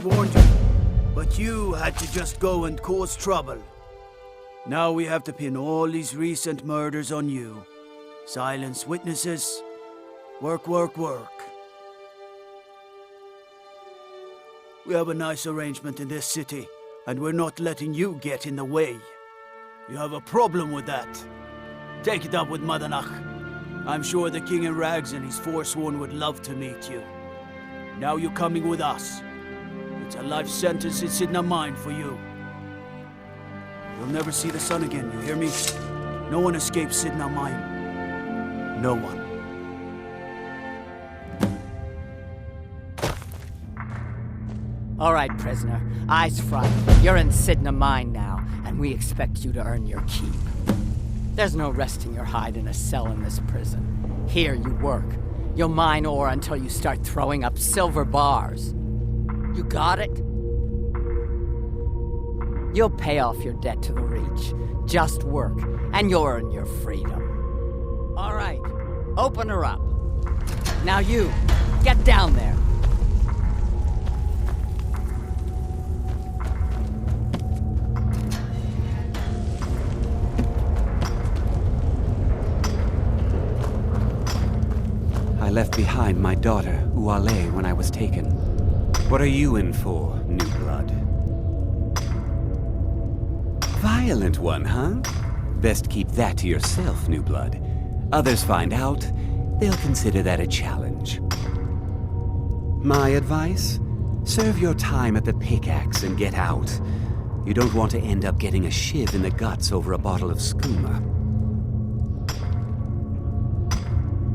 warned you. But you had to just go and cause trouble. Now we have to pin all these recent murders on you. Silence witnesses. Work, work, work. We have a nice arrangement in this city, and we're not letting you get in the way. You have a problem with that? Take it up with Madanach. I'm sure the King in Rags and his Forsworn would love to meet you. Now you're coming with us. It's a life sentence in Sidna Mine for you. You'll never see the sun again, you hear me? No one escapes Sidna Mine. No one. All right, prisoner. Eyes front. You're in Sidna Mine now, and we expect you to earn your keep. There's no resting your hide in a cell in this prison. Here you work. You'll mine ore until you start throwing up silver bars. You got it? You'll pay off your debt to the Reach. Just work, and you'll earn your freedom. All right, open her up. Now you, get down there. I left behind my daughter, Uale, when I was taken. What are you in for, New Blood? Violent one, huh? Best keep that to yourself, New Blood. Others find out, they'll consider that a challenge. My advice? Serve your time at the pickaxe and get out. You don't want to end up getting a shiv in the guts over a bottle of skooma.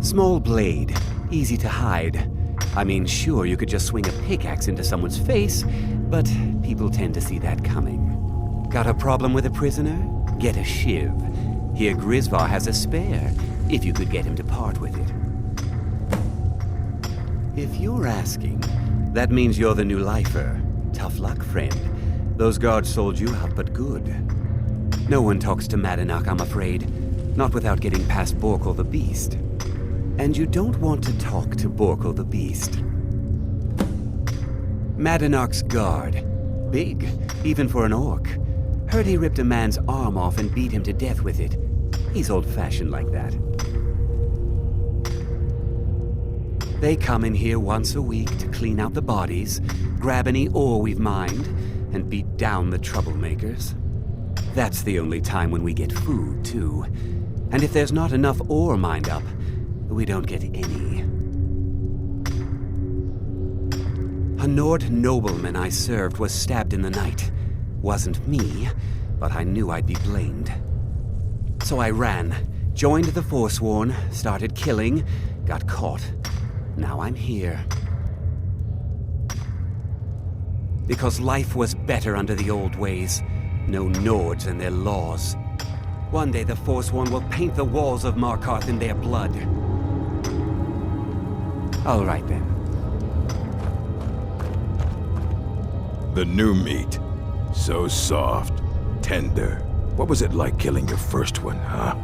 Small blade, easy to hide. I mean, sure, you could just swing a pickaxe into someone's face, but people tend to see that coming. Got a problem with a prisoner? Get a shiv. Here Grisvar has a spare, if you could get him to part with it. If you're asking, that means you're the new lifer. Tough luck, friend. Those guards sold you out, but good. No one talks to Madanach, I'm afraid. Not without getting past Borkul the Beast. And you don't want to talk to Borkul the Beast. Madanach's guard. Big, even for an orc. Heard he ripped a man's arm off and beat him to death with it. He's old-fashioned like that. They come in here once a week to clean out the bodies, grab any ore we've mined, and beat down the troublemakers. That's the only time when we get food, too. And if there's not enough ore mined up, we don't get any. A Nord nobleman I served was stabbed in the night. Wasn't me, but I knew I'd be blamed. So I ran, joined the Forsworn, started killing, got caught. Now I'm here. Because life was better under the old ways. No Nords and their laws. One day the Forsworn will paint the walls of Markarth in their blood. All right, then. The new meat. So soft, tender. What was it like killing your first one, huh?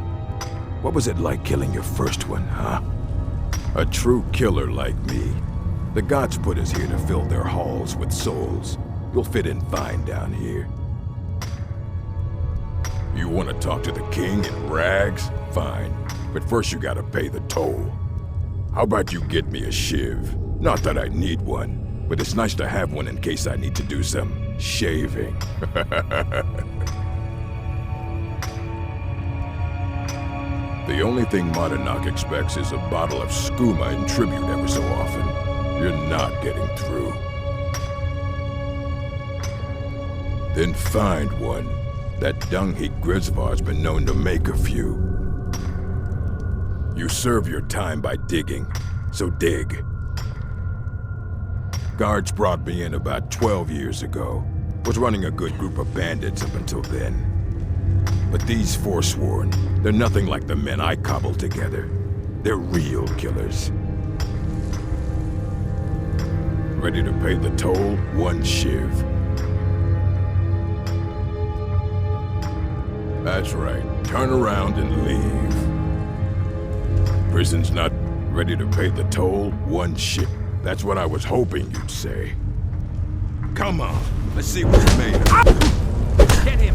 What was it like killing your first one, huh? A true killer like me. The gods put us here to fill their halls with souls. You'll fit in fine down here. You want to talk to the king in rags? Fine. But first you gotta pay the toll. How about you get me a shiv? Not that I need one, but it's nice to have one in case I need to do some shaving. The only thing Madanach expects is a bottle of skooma in tribute every so often. You're not getting through. Then find one. That dung-heap Grisvar's been known to make a few. You serve your time by digging, so dig. Guards brought me in about 12 years ago. Was running a good group of bandits up until then. But these Forsworn, they're nothing like the men I cobbled together. They're real killers. Ready to pay the toll? One shiv. That's right. Turn around and leave. Prison's not ready to pay the toll? One shiv. That's what I was hoping you'd say. Come on, let's see what you're made of. Get him!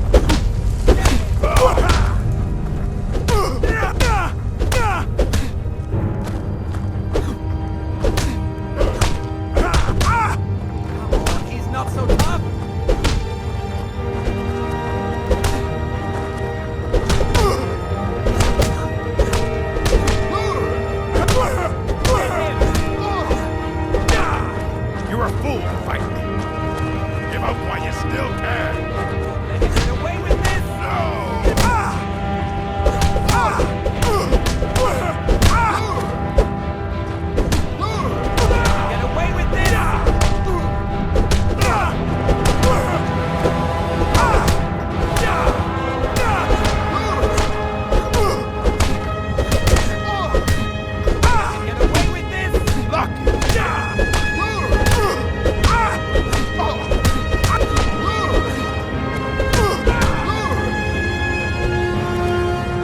He's not so tough! You're a fool to fight me. Give up while you still can. Get away with this! No! Get away with this! Get away with this! Lucky!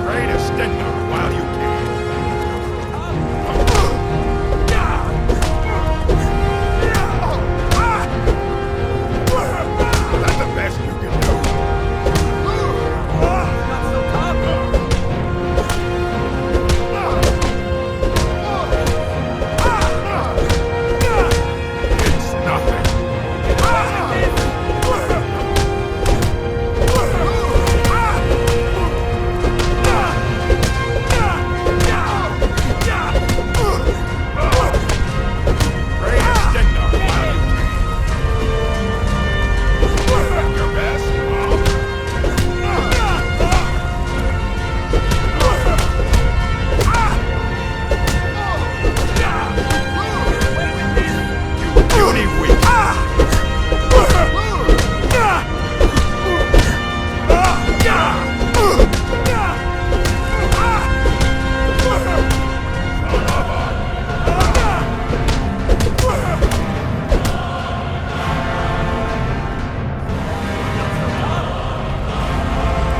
Pray to Stender while you can. That's the best you can do. Not so tough! It's nothing. Pray to Stender while you can. Your best, you puny weak.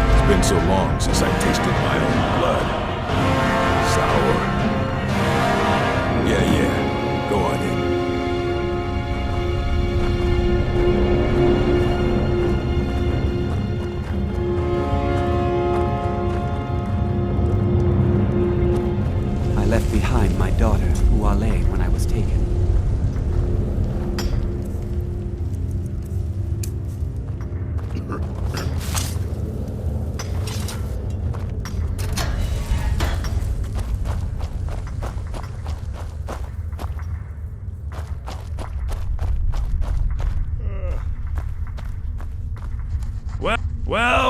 It's been so long since I tasted my own blood. Sour. Yeah. Go on in. I left behind my daughter, Uale, when I was taken.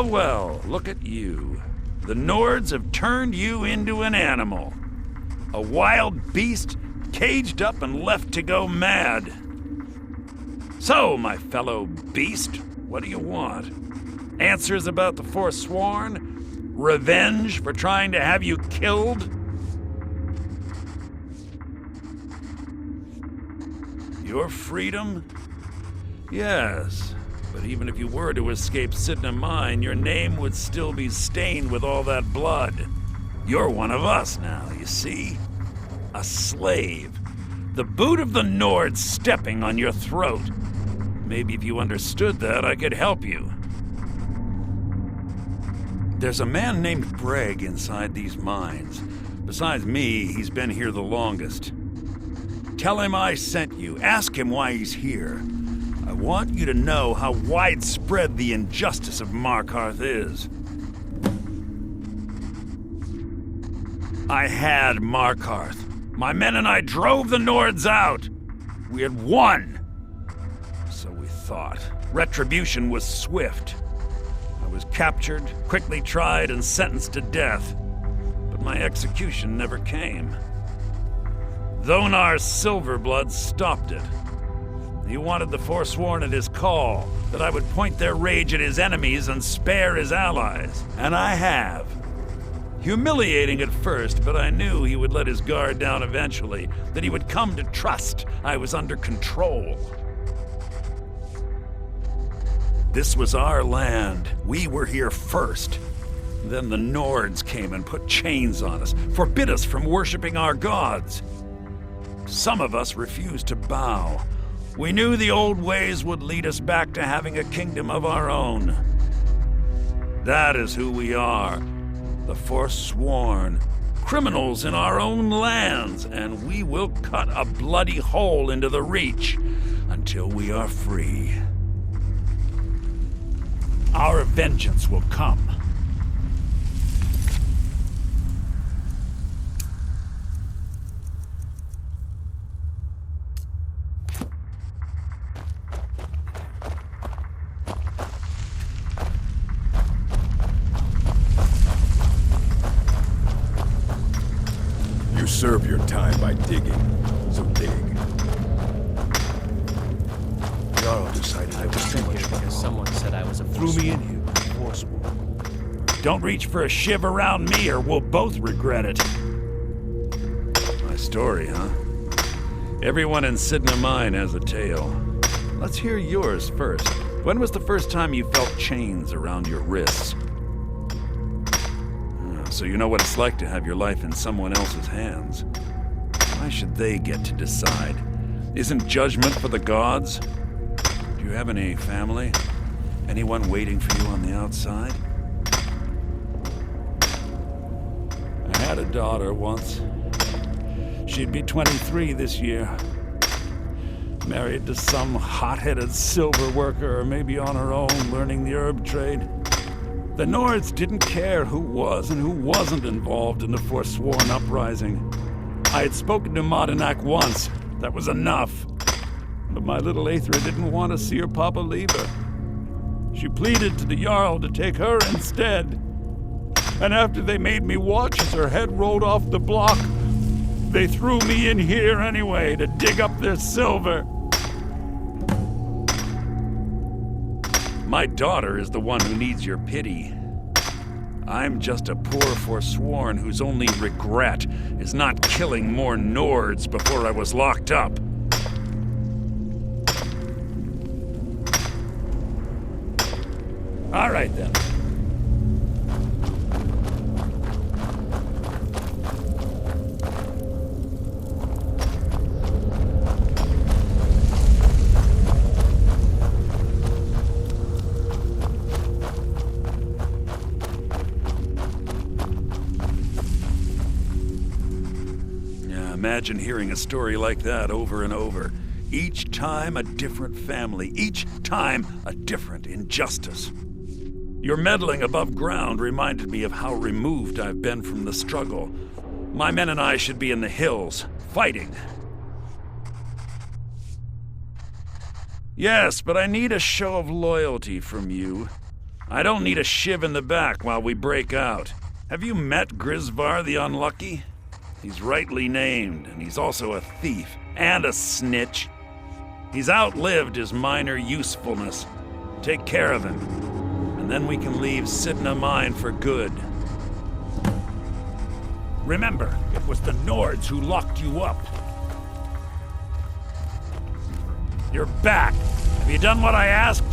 Well, look at you. The Nords have turned you into an animal. A wild beast, caged up and left to go mad. So, my fellow beast, what do you want? Answers about the Forsworn? Revenge for trying to have you killed? Your freedom? Yes. But even if you were to escape Sidna Mine, your name would still be stained with all that blood. You're one of us now, you see? A slave. The boot of the Nord stepping on your throat. Maybe if you understood that, I could help you. There's a man named Breg inside these mines. Besides me, he's been here the longest. Tell him I sent you. Ask him why he's here. I want you to know how widespread the injustice of Markarth is. I had Markarth. My men and I drove the Nords out. We had won. So we thought. Retribution was swift. I was captured, quickly tried, and sentenced to death. But my execution never came. Dhonar's Silverblood stopped it. He wanted the Forsworn at his call, that I would point their rage at his enemies and spare his allies. And I have. Humiliating at first, but I knew he would let his guard down eventually, that he would come to trust I was under control. This was our land. We were here first. Then the Nords came and put chains on us, forbid us from worshiping our gods. Some of us refused to bow. We knew the old ways would lead us back to having a kingdom of our own. That is who we are. The Forsworn. Criminals in our own lands, and we will cut a bloody hole into the Reach until we are free. Our vengeance will come. You serve your time by digging, so dig. Jarl decided I was sent here because someone said I was a threw me in here with Forsworn. Don't reach for a shiv around me or we'll both regret it. My story, huh? Everyone in Sidna Mine has a tale. Let's hear yours first. When was the first time you felt chains around your wrists? So you know what it's like to have your life in someone else's hands. Why should they get to decide? Isn't judgment for the gods? Do you have any family? Anyone waiting for you on the outside? I had a daughter once. She'd be 23 this year. Married to some hot-headed silver worker, or maybe on her own, learning the herb trade. The Nords didn't care who was and who wasn't involved in the Forsworn uprising. I had spoken to Madanak once. That was enough. But my little Aethra didn't want to see her papa leave her. She pleaded to the Jarl to take her instead. And after they made me watch as her head rolled off the block, they threw me in here anyway to dig up their silver. My daughter is the one who needs your pity. I'm just a poor Forsworn whose only regret is not killing more Nords before I was locked up. All right, then. Imagine hearing a story like that over and over. Each time a different family, each time a different injustice. Your meddling above ground reminded me of how removed I've been from the struggle. My men and I should be in the hills, fighting. Yes, but I need a show of loyalty from you. I don't need a shiv in the back while we break out. Have you met Grisvar the Unlucky? He's rightly named, and he's also a thief and a snitch. He's outlived his minor usefulness. Take care of him, and then we can leave Sidna Mine for good. Remember, it was the Nords who locked you up. You're back. Have you done what I asked?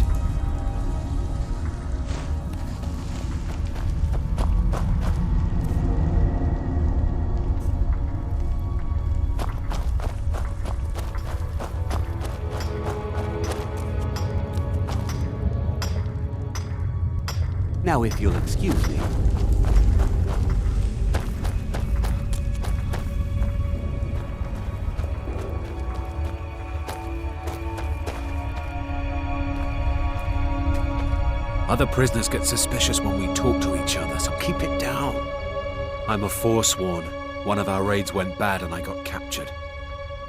Now, if you'll excuse me. Other prisoners get suspicious when we talk to each other, so keep it down. I'm a Forsworn. One of our raids went bad and I got captured.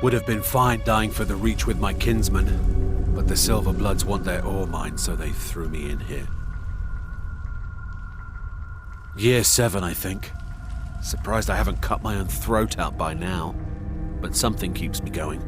Would have been fine dying for the Reach with my kinsmen, but the Silver Bloods want their ore mine, so they threw me in here. Year 7, I think. Surprised I haven't cut my own throat out by now. But something keeps me going.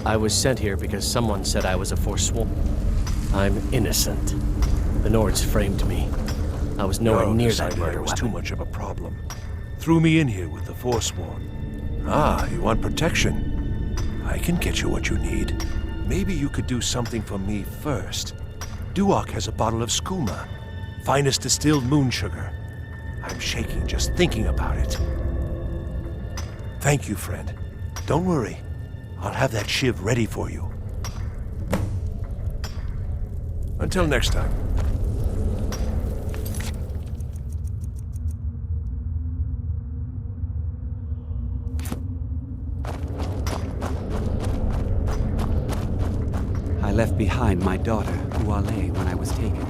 I was sent here because someone said I was a Forsworn. I'm innocent. The Nords framed me. I was nowhere near that decided murder it was too weapon. much of a problem. Threw me in here with the Forsworn. Ah, you want protection? I can get you what you need. Maybe you could do something for me first. Duok has a bottle of skooma, finest distilled moon sugar. I'm shaking just thinking about it. Thank you, friend. Don't worry. I'll have that shiv ready for you. Until next time. I left behind my daughter, Uale, when I was taken.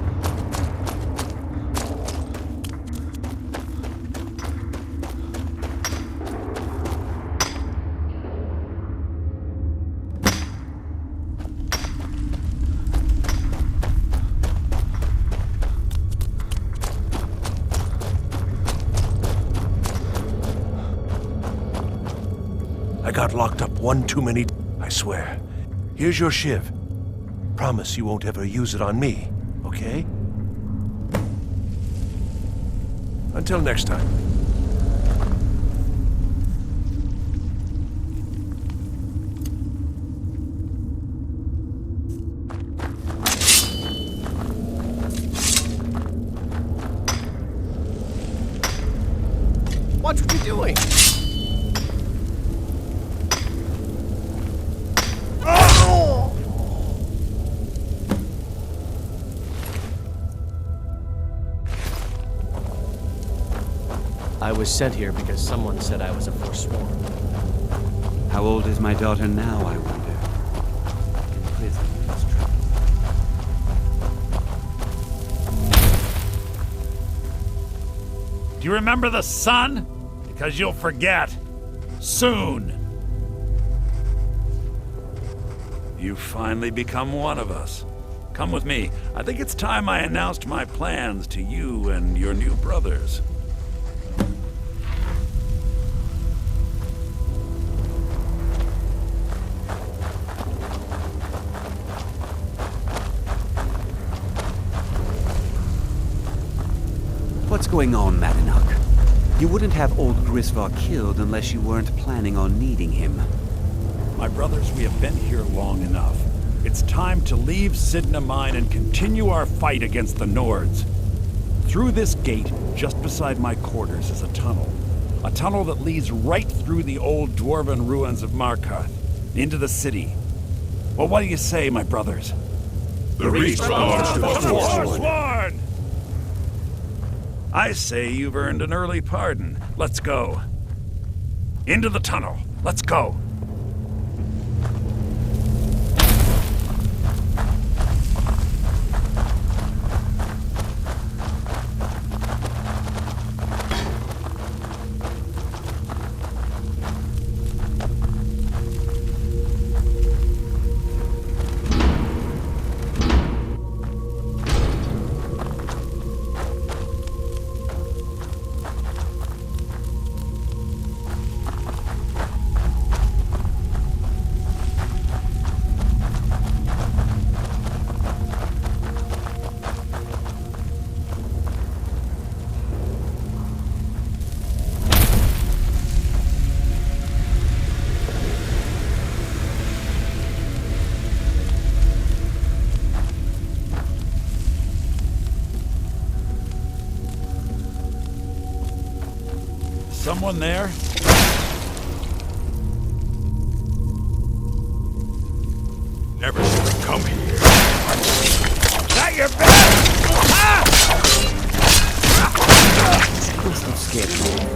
I got locked up one too many, I swear. Here's your shiv. Promise you won't ever use it on me, okay? Until next time. Watch what you're doing! I was sent here because someone said I was a Forsworn. How old is my daughter now, I wonder? In prison, it's trouble. Do you remember the sun? Because you'll forget. Soon. You've finally become one of us. Come with me. I think it's time I announced my plans to you and your new brothers. What's going on, Madanuk? You wouldn't have old Grisvar killed unless you weren't planning on needing him. My brothers, we have been here long enough. It's time to leave Sidna Mine and continue our fight against the Nords. Through this gate, just beside my quarters, is a tunnel. A tunnel that leads right through the old dwarven ruins of Markarth, into the city. Well, what do you say, my brothers? The Reach belongs to the Forsworn. I say you've earned an early pardon. Let's go. Into the tunnel. Let's go. Someone there? Never should have come here. Got your back! Must have scared him.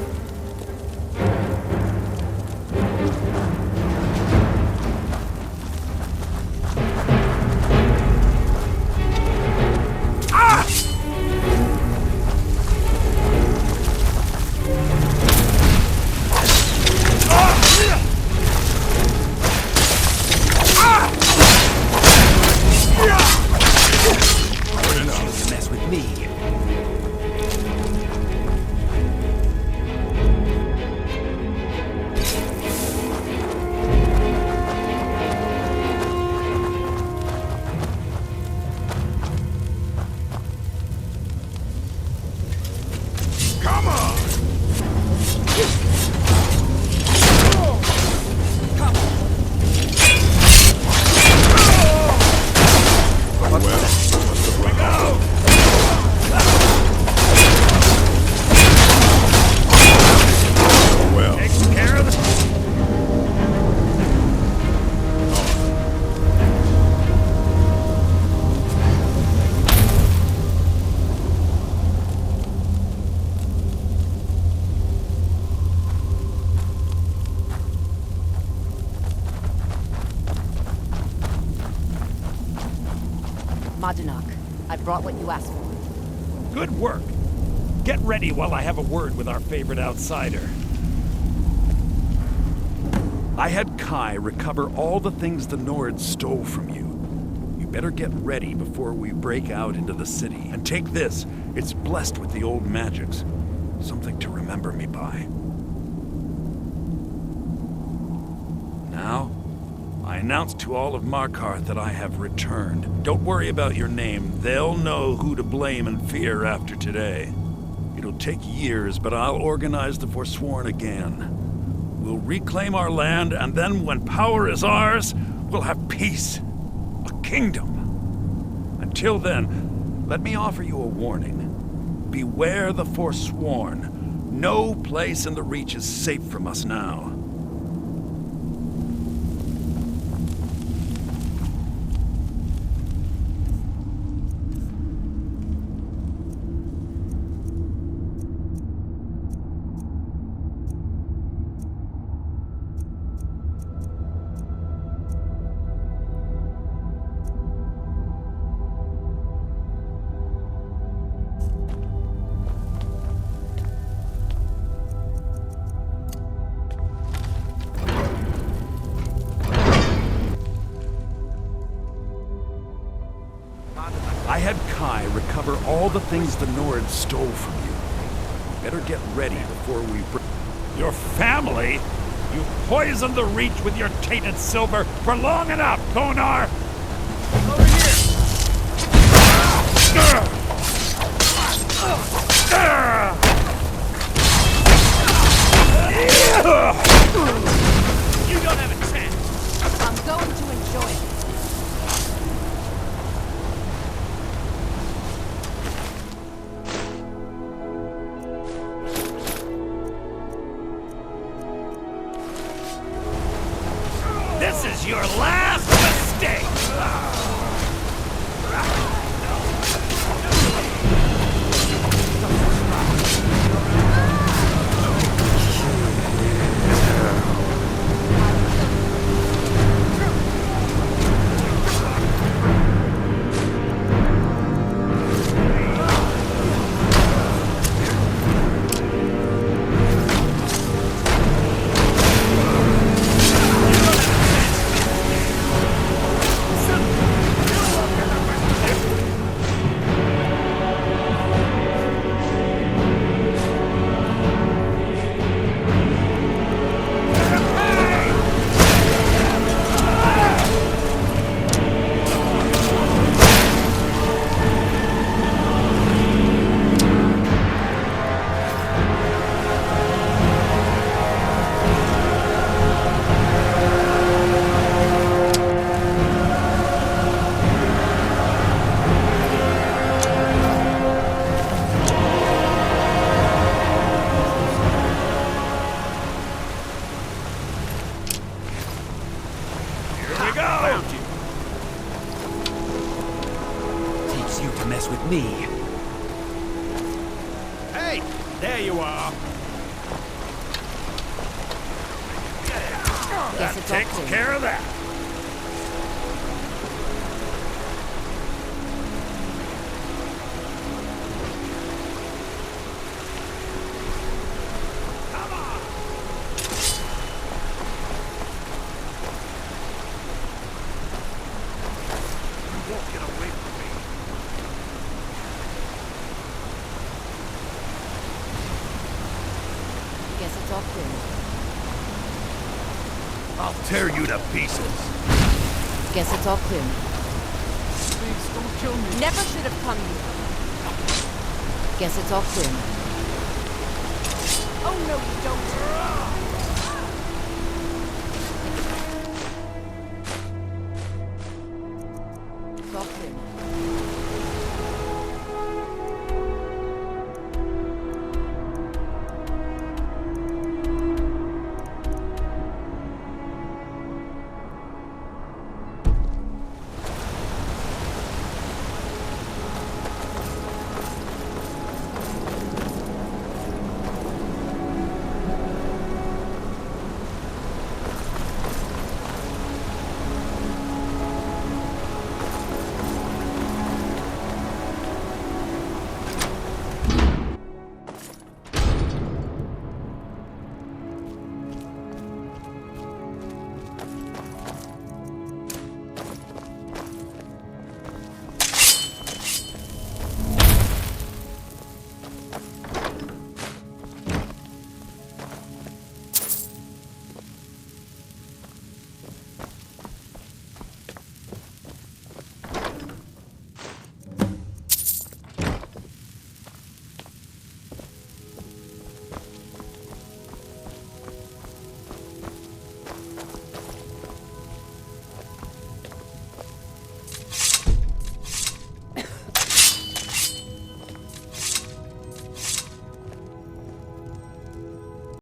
brought what you asked for. Good work. Get ready while I have a word with our favorite outsider. I had Kai recover all the things the Nords stole from you. You better get ready before we break out into the city. And take this. It's blessed with the old magics. Something to remember me by. Now, I announce to all of Markarth that I have returned. Don't worry about your name. They'll know who to blame and fear after today. It'll take years, but I'll organize the Forsworn again. We'll reclaim our land, and then when power is ours, we'll have peace. A kingdom. Until then, let me offer you a warning. Beware the Forsworn. No place in the Reach is safe from us now. I had Kai recover all the things the Nords stole from you. Better get ready before we break. Your family? You poisoned the Reach with your tainted silver for long enough, Konar! Over here! You don't have a chance! I'm going to enjoy it. This is your last mistake! Takes you to mess with me. Hey, there you are. Guess it's Takes up to care of that. Guess it's up to I'll tear you to pieces. Guess it's up to Please don't kill me. Never should have come here. Guess it's up to Oh no, you don't.